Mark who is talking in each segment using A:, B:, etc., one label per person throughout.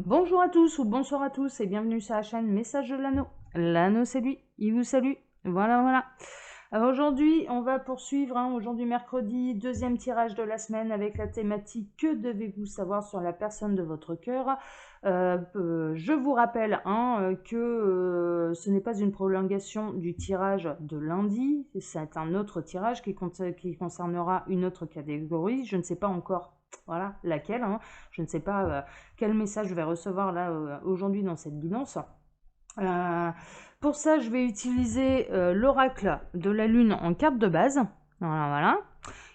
A: Bonjour à tous ou bonsoir à tous et bienvenue sur la chaîne Message de l'Anneau. L'Anneau c'est lui, il vous salue. Voilà, voilà. Alors aujourd'hui, on va poursuivre, aujourd'hui mercredi, deuxième tirage de la semaine avec la thématique « Que devez-vous savoir sur la personne de votre cœur ?» Je vous rappelle que ce n'est pas une prolongation du tirage de lundi, c'est un autre tirage qui concernera une autre catégorie. Je ne sais pas encore voilà, laquelle, je ne sais pas quel message je vais recevoir là aujourd'hui dans cette guidance. Pour ça, je vais utiliser l'oracle de la lune en carte de base. Voilà, voilà.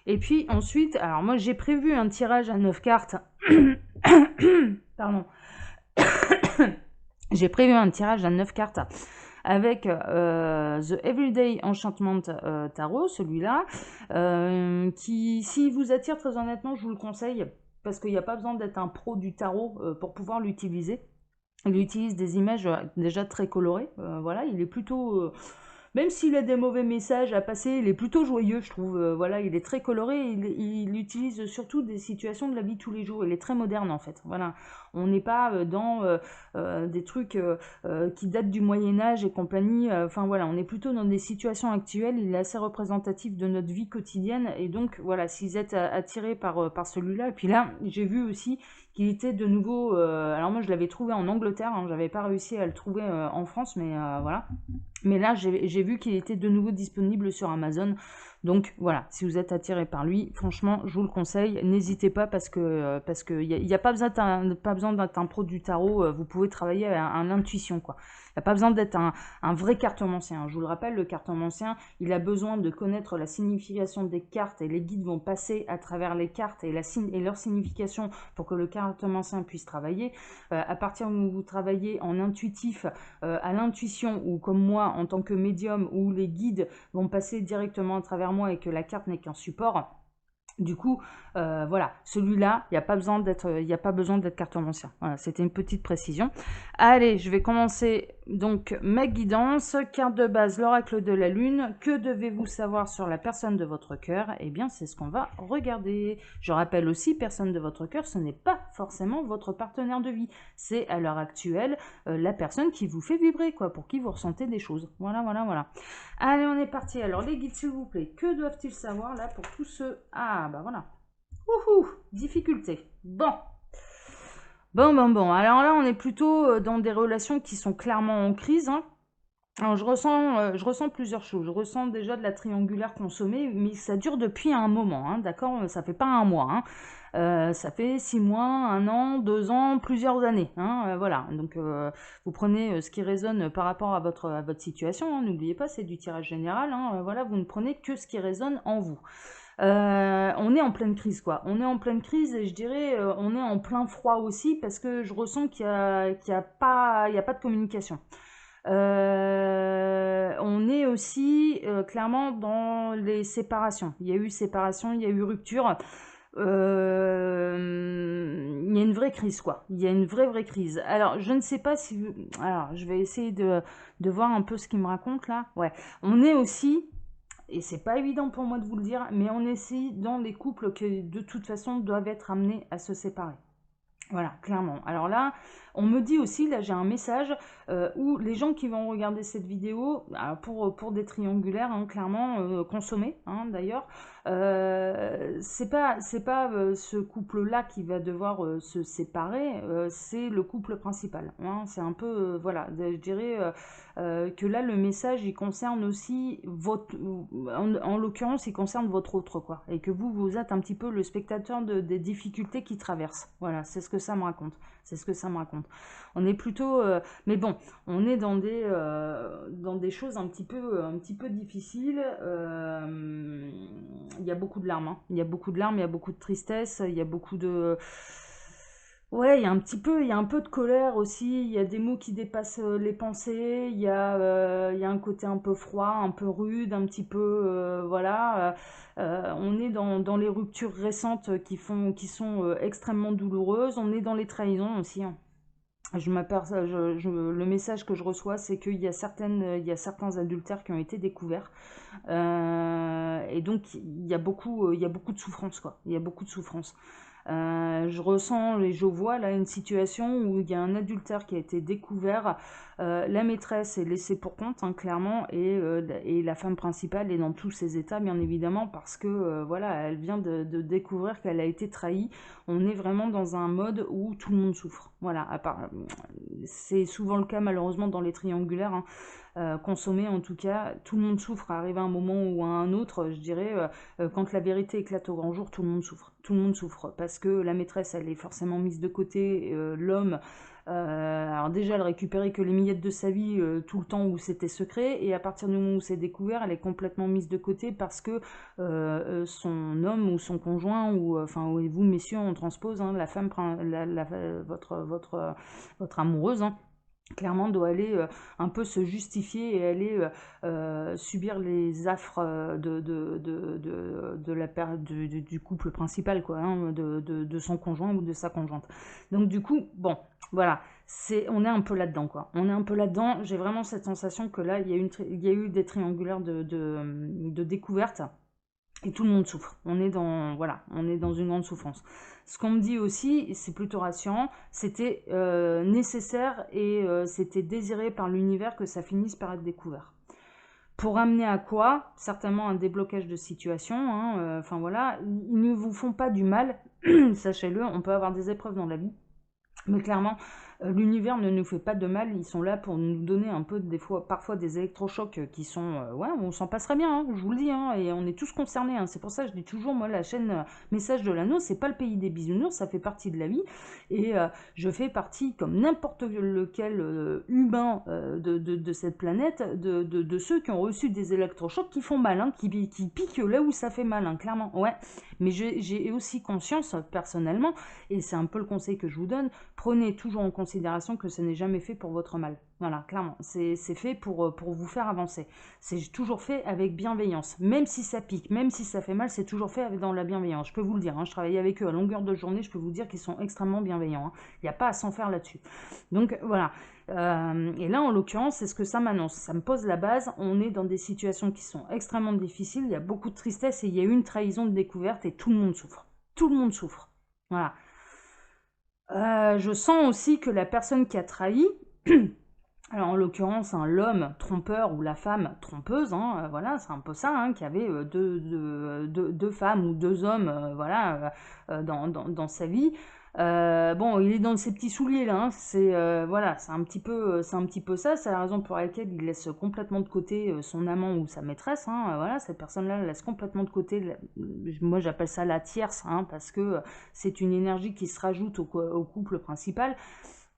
A: Et puis ensuite, alors moi j'ai prévu un tirage à 9 cartes. Pardon. J'ai prévu un tirage à 9 cartes avec The Everyday Enchantment Tarot, celui-là, qui, s'il vous attire, très honnêtement, je vous le conseille, parce qu'il n'y a pas besoin d'être un pro du tarot pour pouvoir l'utiliser. Il utilise des images déjà très colorées, voilà, il est plutôt... même s'il a des mauvais messages à passer, il est plutôt joyeux, je trouve. Voilà, il est très coloré. Il utilise surtout des situations de la vie de tous les jours. Il est très moderne en fait. Voilà, on n'est pas dans des trucs qui datent du Moyen Âge et compagnie. Enfin voilà, on est plutôt dans des situations actuelles. Il est assez représentatif de notre vie quotidienne. Et donc voilà, si vous êtes attiré par celui-là, et puis là, j'ai vu aussi qu'il était de nouveau. Alors moi, je l'avais trouvé en Angleterre. J'avais pas réussi à le trouver en France, mais voilà. Mais là, j'ai vu qu'il était de nouveau disponible sur Amazon. Donc voilà, si vous êtes attiré par lui, franchement, je vous le conseille. N'hésitez pas parce que il y a pas besoin d'être un pro du tarot. Vous pouvez travailler à l'intuition, quoi. Il n'y a pas besoin d'être un vrai cartomancien. Je vous le rappelle, le cartomancien, il a besoin de connaître la signification des cartes et les guides vont passer à travers les cartes et leur signification pour que le cartomancien puisse travailler. À partir où vous travaillez en intuitif, à l'intuition ou comme moi en tant que médium où les guides vont passer directement à travers moi et que la carte n'est qu'un support. Du coup, voilà, celui-là, il n'y a pas besoin d'être cartomancien. Voilà, c'était une petite précision. Allez, je vais commencer donc ma guidance. Carte de base, l'oracle de la lune. Que devez-vous savoir sur la personne de votre cœur? Eh bien, c'est ce qu'on va regarder. Je rappelle aussi, personne de votre cœur, ce n'est pas forcément votre partenaire de vie. C'est à l'heure actuelle la personne qui vous fait vibrer, quoi, pour qui vous ressentez des choses. Voilà, voilà, voilà. Allez, on est parti. Alors, les guides, s'il vous plaît, que doivent-ils savoir là pour tous ceux... Ah, bah voilà. Ouhou, difficulté. Bon. Bon. Alors là, on est plutôt dans des relations qui sont clairement en crise. Alors, je ressens plusieurs choses. Je ressens déjà de la triangulaire consommée, mais ça dure depuis un moment, d'accord? Ça fait pas un mois, ça fait 6 mois, 1 an, 2 ans, plusieurs années, voilà. Donc, vous prenez ce qui résonne par rapport à votre situation, n'oubliez pas, c'est du tirage général, voilà, vous ne prenez que ce qui résonne en vous. On est en pleine crise, quoi. On est en pleine crise et je dirais on est en plein froid aussi parce que je ressens qu'il y a pas de communication. On est aussi clairement dans les séparations. Il y a eu séparation, il y a eu rupture. Il y a une vraie crise, quoi. Il y a une vraie crise. Alors, je ne sais pas si... Alors, je vais essayer de voir un peu ce qu'il me raconte, là. Ouais. On est aussi... Et c'est pas évident pour moi de vous le dire, mais on est aussi dans les couples qui, de toute façon, doivent être amenés à se séparer. Voilà, clairement. Alors là, on me dit aussi, là j'ai un message où les gens qui vont regarder cette vidéo, pour des triangulaires, clairement, consommés d'ailleurs, c'est pas ce couple-là qui va devoir se séparer, c'est le couple principal. C'est un peu, voilà, je dirais que là le message il concerne aussi votre, en l'occurrence il concerne votre autre, quoi, et que vous êtes un petit peu le spectateur des difficultés qu'il traverse. Voilà, c'est ce que ça me raconte. C'est ce que ça me raconte. On est plutôt, mais bon, on est dans des choses un petit peu difficiles. Il y a beaucoup de larmes, Il y a beaucoup de larmes, il y a beaucoup de tristesse, il y a beaucoup de... Ouais, il y a un peu de colère aussi, il y a des mots qui dépassent les pensées, il y a un côté un peu froid, un peu rude, un petit peu, voilà. On est dans les ruptures récentes qui sont extrêmement douloureuses, on est dans les trahisons aussi. Le message que je reçois, c'est qu'il y a certains adultères qui ont été découverts. Et donc, il y a beaucoup de souffrance, quoi. Il y a beaucoup de souffrance. Je ressens et je vois là une situation où il y a un adultère qui a été découvert. La maîtresse est laissée pour compte, hein, clairement, et la femme principale est dans tous ses états, bien évidemment, parce que voilà, elle vient de découvrir qu'elle a été trahie. On est vraiment dans un mode où tout le monde souffre. Voilà, c'est souvent le cas malheureusement dans les triangulaires, hein. Consommer en tout cas, tout le monde souffre, arrivé à un moment ou à un autre, je dirais, quand la vérité éclate au grand jour, tout le monde souffre. Tout le monde souffre, parce que la maîtresse, elle est forcément mise de côté, l'homme, alors déjà, elle récupérait que les miettes de sa vie tout le temps où c'était secret, et à partir du moment où c'est découvert, elle est complètement mise de côté parce que son homme ou son conjoint, ou enfin vous messieurs, on transpose, hein, la femme, votre amoureuse, hein, clairement doit aller un peu se justifier et aller subir les affres du couple principal, quoi, hein, de son conjoint ou de sa conjointe. Donc du coup, bon, voilà, on est un peu là-dedans, quoi. On est un peu là-dedans. J'ai vraiment cette sensation que là, il y a eu des triangulaires de découverte. Et tout le monde souffre. On est dans une grande souffrance. Ce qu'on me dit aussi, c'est plutôt rassurant, c'était nécessaire et c'était désiré par l'univers que ça finisse par être découvert. Pour amener à quoi? Certainement un déblocage de situation. Hein, enfin voilà, ils ne vous font pas du mal, sachez-le, on peut avoir des épreuves dans la vie. Mais clairement, l'univers ne nous fait pas de mal, ils sont là pour nous donner un peu, des fois, parfois des électrochocs qui sont... ouais, on s'en passerait bien, hein, je vous le dis, hein, et on est tous concernés. Hein, c'est pour ça que je dis toujours, moi, la chaîne Message de l'Anneau, c'est pas le pays des bisounours, ça fait partie de la vie. Et je fais partie, comme n'importe lequel humain de cette planète, de ceux qui ont reçu des électrochocs qui font mal, hein, qui piquent là où ça fait mal, hein, clairement. Ouais, mais j'ai aussi conscience, personnellement, et c'est un peu le conseil que je vous donne, prenez toujours en considération que ce n'est jamais fait pour votre mal. Voilà, clairement, c'est fait pour vous faire avancer. C'est toujours fait avec bienveillance. Même si ça pique, même si ça fait mal, c'est toujours fait dans la bienveillance. Je peux vous le dire, hein, je travaille avec eux à longueur de journée, je peux vous dire qu'ils sont extrêmement bienveillants. Hein. Il n'y a pas à s'en faire là-dessus. Donc voilà. Et là, en l'occurrence, c'est ce que ça m'annonce. Ça me pose la base. On est dans des situations qui sont extrêmement difficiles. Il y a beaucoup de tristesse et il y a eu une trahison de découverte et tout le monde souffre. Tout le monde souffre. Voilà. Je sens aussi que la personne qui a trahi, alors en l'occurrence l'homme trompeur ou la femme trompeuse, hein, voilà, c'est un peu ça, hein, qui avait deux femmes ou deux hommes, voilà, dans sa vie. Bon, il est dans ses petits souliers là, hein, voilà, c'est un petit peu ça. C'est la raison pour laquelle il laisse complètement de côté son amant ou sa maîtresse. Hein, voilà, cette personne-là laisse complètement de côté. Moi, j'appelle ça la tierce, hein, parce que c'est une énergie qui se rajoute au couple principal.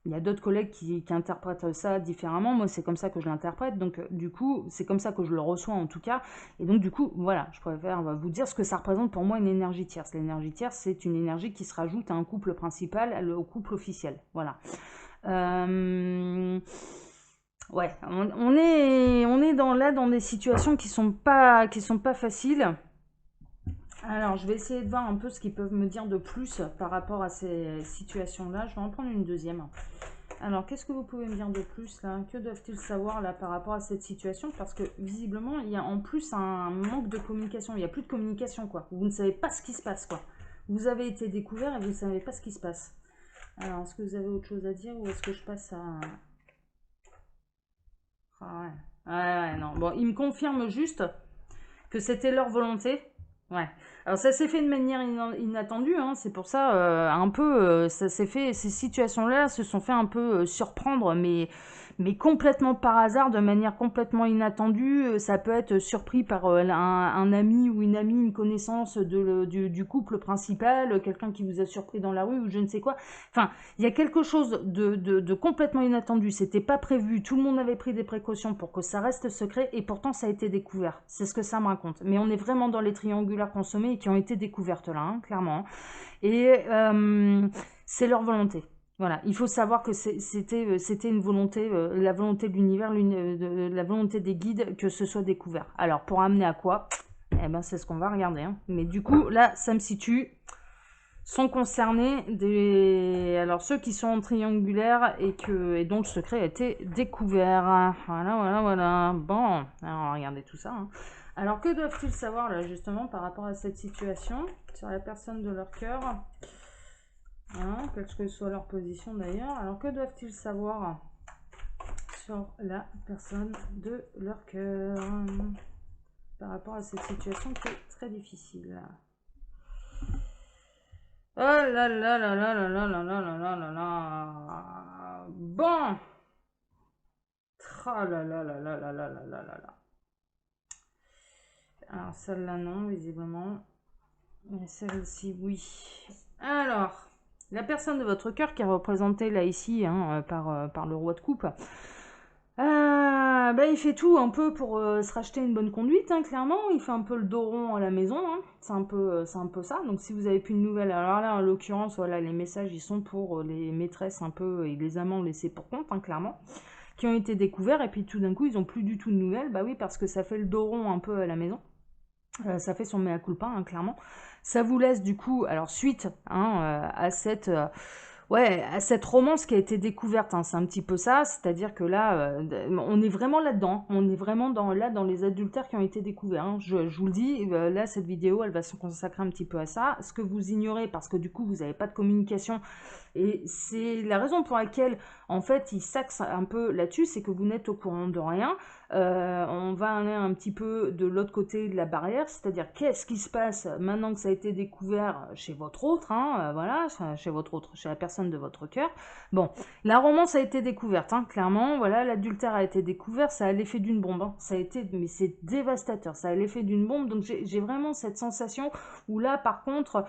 A: Il y a d'autres collègues qui interprètent ça différemment. Moi, c'est comme ça que je l'interprète. Donc, du coup, c'est comme ça que je le reçois en tout cas. Et donc, du coup, voilà, je préfère vous dire ce que ça représente pour moi une énergie tierce. L'énergie tierce, c'est une énergie qui se rajoute à un couple principal, au couple officiel. Voilà. Ouais, on est dans des situations qui sont pas faciles. Alors, je vais essayer de voir un peu ce qu'ils peuvent me dire de plus par rapport à ces situations-là. Je vais en prendre une deuxième. Alors, qu'est-ce que vous pouvez me dire de plus là? Que doivent-ils savoir là par rapport à cette situation? Parce que visiblement, il y a en plus un manque de communication. Il n'y a plus de communication, quoi. Vous ne savez pas ce qui se passe, quoi. Vous avez été découvert et vous ne savez pas ce qui se passe. Alors, est-ce que vous avez autre chose à dire ou est-ce que je passe à... Ah ouais, non. Bon, ils me confirment juste que c'était leur volonté. Ouais. Alors ça s'est fait de manière inattendue, hein. C'est pour ça un peu ça s'est fait, ces situations-là se sont fait un peu surprendre, mais complètement par hasard, de manière complètement inattendue. Ça peut être surpris par un ami ou une amie, une connaissance du couple principal, quelqu'un qui vous a surpris dans la rue ou je ne sais quoi. Enfin, il y a quelque chose de complètement inattendu. C'était pas prévu. Tout le monde avait pris des précautions pour que ça reste secret et pourtant ça a été découvert. C'est ce que ça me raconte. Mais on est vraiment dans les triangulaires consommés et qui ont été découvertes là, hein, clairement. Et c'est leur volonté. Voilà, il faut savoir que c'était une volonté, la volonté de l'univers, la volonté des guides que ce soit découvert. Alors, pour amener à quoi? Eh ben, c'est ce qu'on va regarder. Hein. Mais du coup, là, ça me situe, sont concernés alors ceux qui sont en triangulaire et dont le secret a été découvert. Voilà. Bon, alors on va regarder tout ça. Hein. Alors, que doivent-ils savoir, là, justement, par rapport à cette situation, sur la personne de leur cœur? Hein, quelle que soit leur position d'ailleurs. Alors que doivent-ils savoir sur la personne de leur cœur par rapport à cette situation qui est très difficile? Oh là là là là là là là là là là là là. Bon. Oh là là là là là là là là là là. Alors celle-là non, visiblement. Mais celle-ci, oui. Alors, la personne de votre cœur qui est représentée là ici hein, par le roi de coupe, bah, il fait tout un peu pour se racheter une bonne conduite, hein, clairement. Il fait un peu le dos rond à la maison, hein. C'est un peu ça. Donc si vous avez plus de nouvelles, alors là, en l'occurrence, voilà, les messages, ils sont pour les maîtresses un peu et les amants laissés pour compte, hein, clairement, qui ont été découverts. Et puis tout d'un coup, ils ont plus du tout de nouvelles. Bah oui, parce que ça fait le dos rond un peu à la maison. Ça fait son mea culpa, hein, clairement. Ça vous laisse du coup, alors suite hein, à cette romance qui a été découverte, hein, c'est un petit peu ça, c'est-à-dire que là, on est vraiment là-dedans, on est vraiment dans les adultères qui ont été découverts. Hein. Je vous le dis, là, cette vidéo, elle va se consacrer un petit peu à ça. Ce que vous ignorez, parce que du coup, vous n'avez pas de communication, et c'est la raison pour laquelle, en fait, il s'axe un peu là-dessus, c'est que vous n'êtes au courant de rien. On va aller un petit peu de l'autre côté de la barrière, c'est-à-dire qu'est-ce qui se passe maintenant que ça a été découvert chez votre autre, hein, voilà, chez votre autre, chez la personne de votre cœur. Bon, la romance a été découverte, hein, clairement, voilà, l'adultère a été découvert, ça a l'effet d'une bombe, hein, ça a été, mais c'est dévastateur, ça a l'effet d'une bombe, donc j'ai vraiment cette sensation où là, par contre,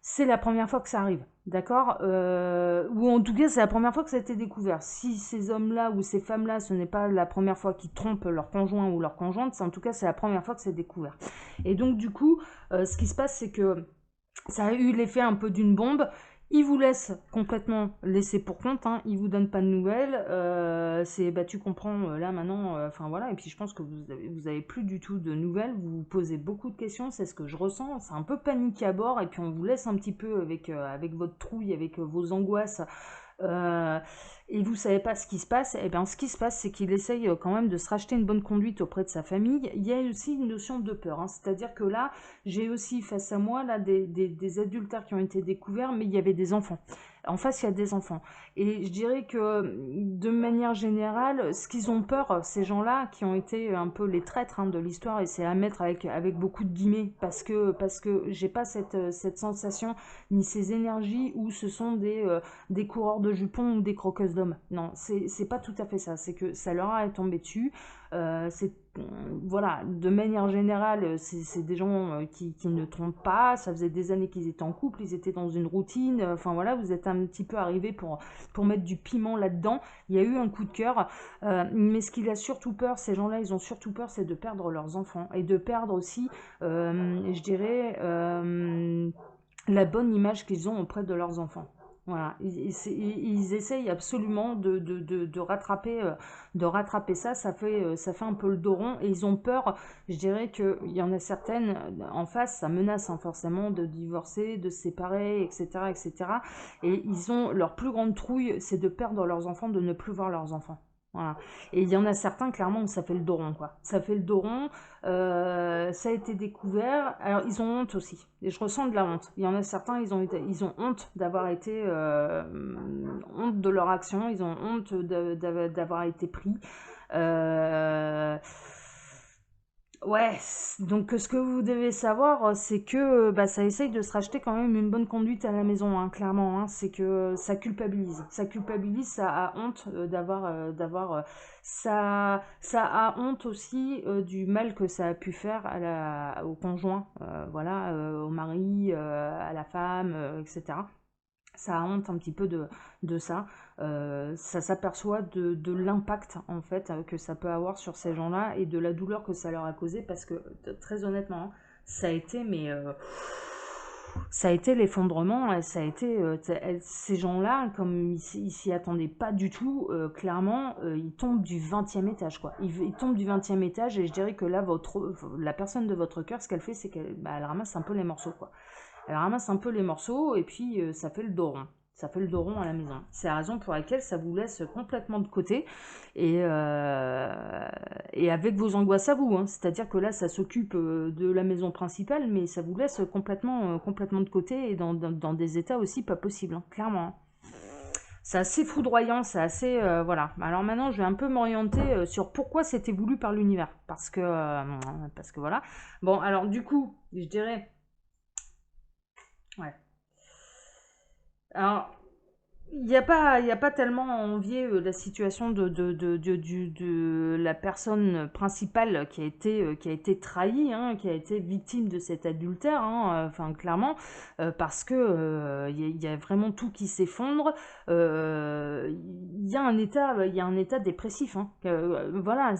A: c'est la première fois que ça arrive. D'accord ou en tout cas, c'est la première fois que ça a été découvert. Si ces hommes-là ou ces femmes-là, ce n'est pas la première fois qu'ils trompent leur conjoint ou leur conjointe, c'est en tout cas, c'est la première fois que c'est découvert. Et donc, du coup, ce qui se passe, c'est que ça a eu l'effet un peu d'une bombe. Il vous laisse complètement laissé pour compte, hein. Il vous donne pas de nouvelles. C'est bah tu comprends là maintenant. Enfin voilà. Et puis je pense que vous avez plus du tout de nouvelles. Vous vous posez beaucoup de questions. C'est ce que je ressens. C'est un peu panique à bord. Et puis on vous laisse un petit peu avec votre trouille, avec vos angoisses. Euh, et vous savez pas ce qui se passe, et bien ce qui se passe, c'est qu'il essaye quand même de se racheter une bonne conduite auprès de sa famille. Il y a aussi une notion de peur, hein. C'est-à-dire que là, j'ai aussi face à moi là des adultères qui ont été découverts, mais il y avait des enfants. En face, il y a des enfants. Et je dirais que de manière générale, ce qu'ils ont peur, ces gens-là, qui ont été un peu les traîtres hein, de l'histoire, et c'est à mettre avec beaucoup de guillemets, parce que j'ai pas cette sensation, ni ces énergies où ce sont des coureurs de jupons ou des croqueuses d'hommes. Non, c'est pas tout à fait ça. C'est que ça leur est tombé dessus. Voilà, de manière générale, c'est des gens qui ne trompent pas. Ça faisait des années qu'ils étaient en couple, ils étaient dans une routine. Enfin voilà, vous êtes un petit peu arrivé pour mettre du piment là-dedans. Il y a eu un coup de cœur. Mais ce qu'il a surtout peur, ces gens-là, ils ont surtout peur, c'est de perdre leurs enfants. Et de perdre aussi, je dirais, la bonne image qu'ils ont auprès de leurs enfants. Voilà, ils essayent absolument de rattraper ça, ça fait un peu le dos rond, et ils ont peur, je dirais qu'il y en a certaines en face, ça menace hein, forcément de divorcer, de se séparer, etc., etc. Et ils ont, leur plus grande trouille, c'est de perdre leurs enfants, de ne plus voir leurs enfants. Voilà. Et il y en a certains, clairement, où ça fait le dos rond, quoi. Ça fait le dos rond, ça a été découvert. Alors, ils ont honte aussi. Et je ressens de la honte. Il y en a certains, ils ont honte d'avoir été... honte de leur action. Ils ont honte d'avoir été pris. Euh, Ouais, donc ce que vous devez savoir, c'est que bah, ça essaye de se racheter quand même une bonne conduite à la maison, hein, clairement. Hein, c'est que ça culpabilise. Ça culpabilise, ça a honte ça a honte aussi du mal que ça a pu faire au conjoint, voilà, au mari, à la femme, etc. Ça a honte un petit peu de ça. Ça s'aperçoit de l'impact en fait que ça peut avoir sur ces gens-là et de la douleur que ça leur a causé parce que très honnêtement, hein, ça a été ça a été l'effondrement, ça a été ces gens-là comme ils s'y attendaient pas du tout, clairement ils tombent du 20e étage quoi. Ils tombent du 20e étage et je dirais que là la personne de votre cœur ce qu'elle fait c'est qu'elle elle ramasse un peu les morceaux quoi. Elle ramasse un peu les morceaux et puis ça fait le dos rond. Ça fait le dos rond à la maison. C'est la raison pour laquelle ça vous laisse complètement de côté et avec vos angoisses à vous, hein. C'est-à-dire que là, ça s'occupe de la maison principale, mais ça vous laisse complètement de côté et dans des états aussi pas possibles, hein, clairement, hein. C'est assez foudroyant, c'est assez... voilà. Alors maintenant, je vais un peu m'orienter sur pourquoi c'était voulu par l'univers. Parce que voilà. Bon, alors du coup, je dirais... Ouais. Alors, il y a pas tellement à envier la situation de la personne principale qui a été trahie, hein, qui a été victime de cet adultère, hein, enfin clairement, parce que il y a vraiment tout qui s'effondre. Il y a un état dépressif, hein, voilà,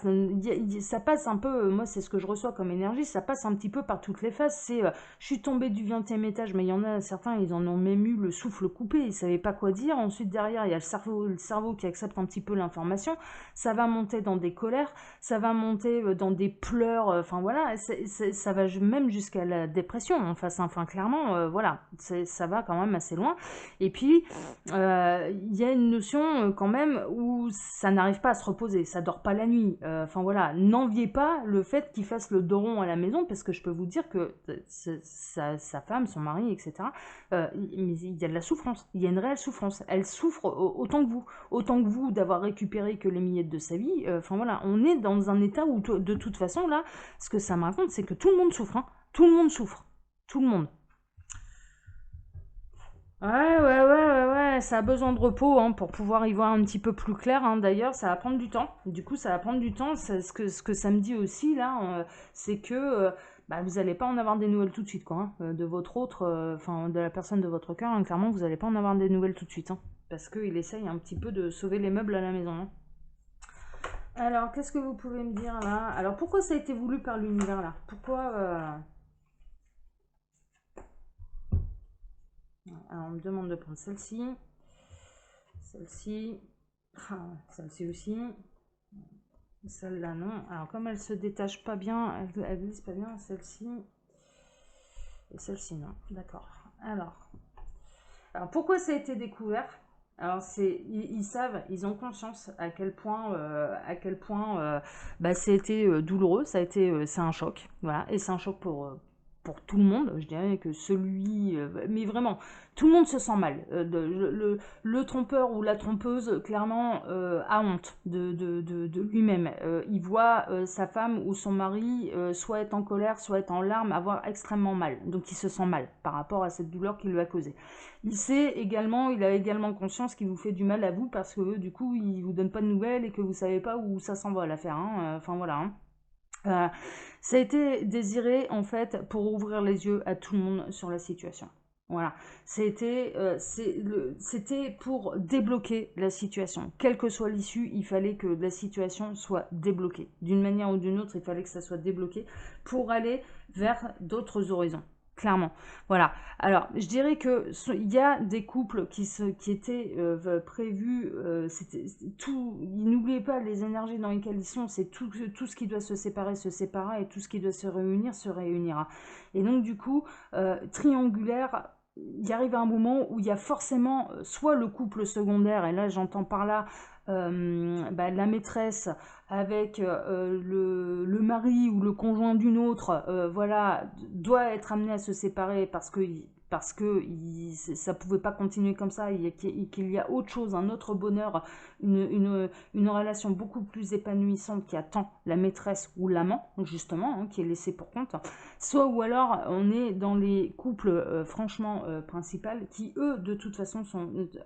A: ça passe un peu. Moi, c'est ce que je reçois comme énergie. Ça passe un petit peu par toutes les phases. C'est, je suis tombée du 20e étage, mais il y en a certains, ils en ont même eu le souffle coupé, ils savaient pas quoi dire. Ensuite, derrière, il y a le cerveau qui accepte un petit peu l'information. Ça va monter dans des colères, ça va monter dans des pleurs. Enfin voilà, ça va même jusqu'à la dépression. Enfin clairement, voilà, ça va quand même assez loin. Et puis, il y a une notion quand même où ça n'arrive pas à se reposer, ça dort pas la nuit. Enfin voilà, n'enviez pas le fait qu'il fasse le dos rond à la maison, parce que je peux vous dire que sa femme, son mari, etc., mais il y a de la souffrance, il y a une réelle souffrance. Elle souffre autant que vous d'avoir récupéré que les miettes de sa vie. Enfin voilà, on est dans un état où de toute façon là, ce que ça me raconte, c'est que tout le monde souffre, hein. Tout le monde souffre, tout le monde. Ouais, ça a besoin de repos, hein, pour pouvoir y voir un petit peu plus clair, hein. D'ailleurs, ça va prendre du temps. Du coup, ça va prendre du temps. Ce que ça me dit aussi, là, c'est que bah, vous n'allez pas en avoir des nouvelles tout de suite, quoi, hein, de votre autre, enfin, de la personne de votre cœur, hein, clairement, vous n'allez pas en avoir des nouvelles tout de suite, hein, parce qu'il essaye un petit peu de sauver les meubles à la maison, hein. Alors, qu'est-ce que vous pouvez me dire, là? Alors, pourquoi ça a été voulu par l'univers, là? Pourquoi Alors, on me demande de prendre celle-ci. Celle-ci. Ah, celle-ci aussi. Celle-là, non. Alors, comme elle se détache pas bien, elle glisse pas bien, celle-ci. Et celle-ci, non. D'accord. Alors, pourquoi ça a été découvert? Alors, ils savent, ils ont conscience à quel point bah, ça a été douloureux, c'est un choc, voilà, et c'est un choc pour tout le monde. Je dirais que mais vraiment, tout le monde se sent mal. Le trompeur ou la trompeuse, clairement, a honte de lui-même. Il voit sa femme ou son mari soit être en colère, soit être en larmes, avoir extrêmement mal. Donc, il se sent mal par rapport à cette douleur qu'il lui a causée. Il a également conscience qu'il vous fait du mal à vous parce que du coup, il vous donne pas de nouvelles et que vous savez pas où ça s'en va l'affaire, hein. Enfin voilà, hein. Euh, Ça a été désiré en fait pour ouvrir les yeux à tout le monde sur la situation. Voilà, c'était pour débloquer la situation. Quelle que soit l'issue, il fallait que la situation soit débloquée. D'une manière ou d'une autre, il fallait que ça soit débloqué pour aller vers d'autres horizons. Clairement. Voilà. Alors, je dirais que il y a des couples qui étaient prévus. N'oubliez pas les énergies dans lesquelles ils sont. C'est tout ce qui doit se séparera, et tout ce qui doit se réunira. Et donc, du coup, triangulaire, il arrive à un moment où il y a forcément soit le couple secondaire, et là j'entends par là bah, la maîtresse avec le mari ou le conjoint d'une autre, voilà, doit être amené à se séparer parce que ça pouvait pas continuer comme ça, et qu'il y a autre chose, un autre bonheur, une relation beaucoup plus épanouissante qui attend la maîtresse ou l'amant, justement, hein, qui est laissé pour compte. Soit ou alors on est dans les couples franchement principales qui, eux, de toute façon,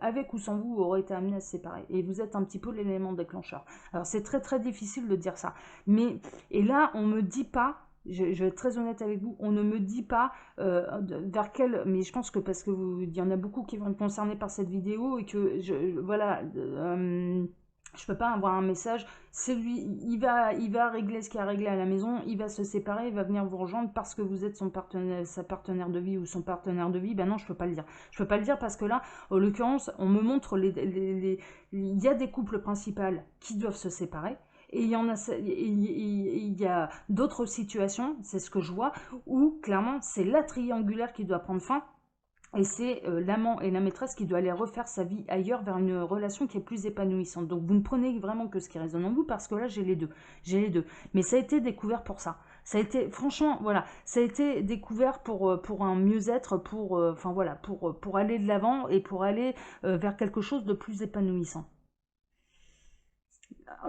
A: avec ou sans vous, auraient été amenés à se séparer. Et vous êtes un petit peu l'élément déclencheur. Alors c'est très très difficile de dire ça. Et là, on me dit pas, je vais être très honnête avec vous, on ne me dit pas vers quel... Mais je pense que parce que il y en a beaucoup qui vont être concernés par cette vidéo et que, voilà... je peux pas avoir un message, c'est lui, il va régler ce qu'il a réglé à la maison, il va se séparer, il va venir vous rejoindre parce que vous êtes sa partenaire de vie ou son partenaire de vie. Ben non, je peux pas le dire. Je peux pas le dire parce que là, en l'occurrence, on me montre il y a des couples principaux qui doivent se séparer. Et il y a d'autres situations, c'est ce que je vois, où clairement c'est la triangulaire qui doit prendre fin. Et c'est l'amant et la maîtresse qui doit aller refaire sa vie ailleurs vers une relation qui est plus épanouissante. Donc vous ne prenez vraiment que ce qui résonne en vous parce que là j'ai les deux. J'ai les deux. Mais ça a été découvert pour ça. Ça a été, franchement, voilà, ça a été découvert pour un mieux-être, enfin voilà, pour aller de l'avant et pour aller vers quelque chose de plus épanouissant.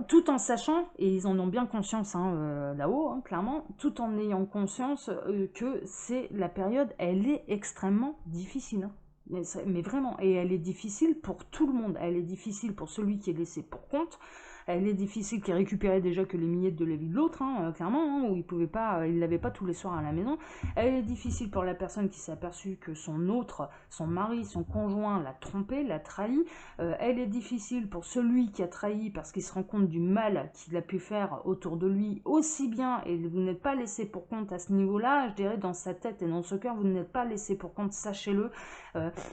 A: Tout en sachant, et ils en ont bien conscience hein, là-haut, hein, clairement, tout en ayant conscience que c'est la période, elle est extrêmement difficile. Hein. Mais vraiment, et elle est difficile pour tout le monde. Elle est difficile pour celui qui est laissé pour compte. Elle est difficile, qui récupérait déjà que les miettes de la vie de l'autre, hein, clairement, hein, où il pouvait pas, il l'avait pas tous les soirs à la maison. Elle est difficile pour la personne qui s'est aperçue que son autre, son mari, son conjoint l'a trompé, l'a trahi. Elle est difficile pour celui qui a trahi parce qu'il se rend compte du mal qu'il a pu faire autour de lui aussi bien, et vous n'êtes pas laissé pour compte à ce niveau-là, je dirais dans sa tête et dans ce cœur, vous n'êtes pas laissé pour compte, sachez-le,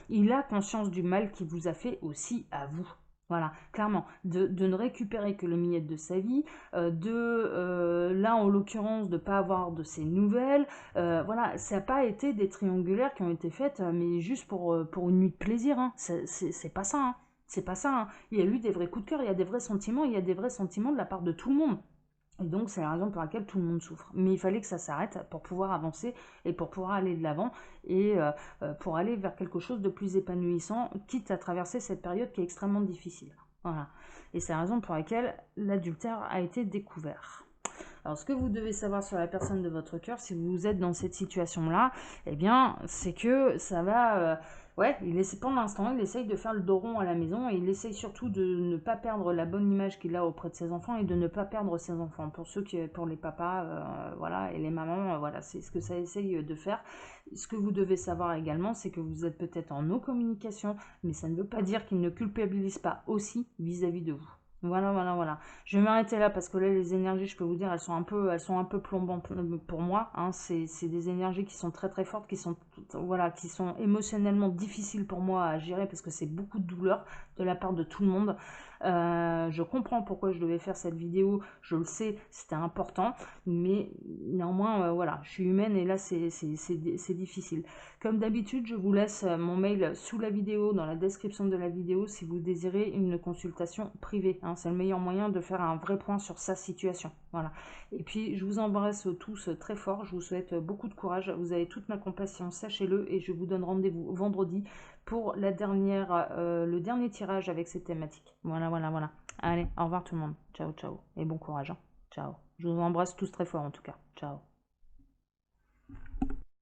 A: il a conscience du mal qu'il vous a fait aussi à vous. Voilà, clairement, de ne récupérer que les miettes de sa vie, là en l'occurrence de ne pas avoir de ses nouvelles, voilà, ça n'a pas été des triangulaires qui ont été faites, mais juste pour une nuit de plaisir, hein. C'est pas ça, hein. C'est pas ça, hein. Il y a eu des vrais coups de cœur, il y a des vrais sentiments, il y a des vrais sentiments de la part de tout le monde. Et donc, c'est la raison pour laquelle tout le monde souffre. Mais il fallait que ça s'arrête pour pouvoir avancer et pour pouvoir aller de l'avant et pour aller vers quelque chose de plus épanouissant, quitte à traverser cette période qui est extrêmement difficile. Voilà. Et c'est la raison pour laquelle l'adultère a été découvert. Alors, ce que vous devez savoir sur la personne de votre cœur, si vous êtes dans cette situation-là, eh bien, c'est que ça va... ouais, pour l'instant, il essaye de faire le dos rond à la maison et il essaye surtout de ne pas perdre la bonne image qu'il a auprès de ses enfants et de ne pas perdre ses enfants. Pour les papas, voilà, et les mamans, voilà, c'est ce que ça essaye de faire. Ce que vous devez savoir également, c'est que vous êtes peut-être en non-communication, mais ça ne veut pas dire qu'il ne culpabilise pas aussi vis-à-vis de vous. Voilà, voilà, voilà. Je vais m'arrêter là parce que là, les énergies, je peux vous dire, elles sont un peu plombantes pour moi. Hein. C'est des énergies qui sont très très fortes, voilà, qui sont émotionnellement difficiles pour moi à gérer parce que c'est beaucoup de douleur de la part de tout le monde. Je comprends pourquoi je devais faire cette vidéo, je le sais, c'était important, mais néanmoins, voilà, je suis humaine et là, c'est difficile. Comme d'habitude, je vous laisse mon mail sous la vidéo, dans la description de la vidéo, si vous désirez une consultation privée. Hein. C'est le meilleur moyen de faire un vrai point sur sa situation. Voilà. Et puis, je vous embrasse tous très fort. Je vous souhaite beaucoup de courage. Vous avez toute ma compassion, sachez-le. Et je vous donne rendez-vous vendredi pour le dernier tirage avec cette thématique. Voilà, voilà, voilà. Allez, au revoir tout le monde. Ciao, ciao. Et bon courage. Hein. Ciao. Je vous embrasse tous très fort en tout cas. Ciao.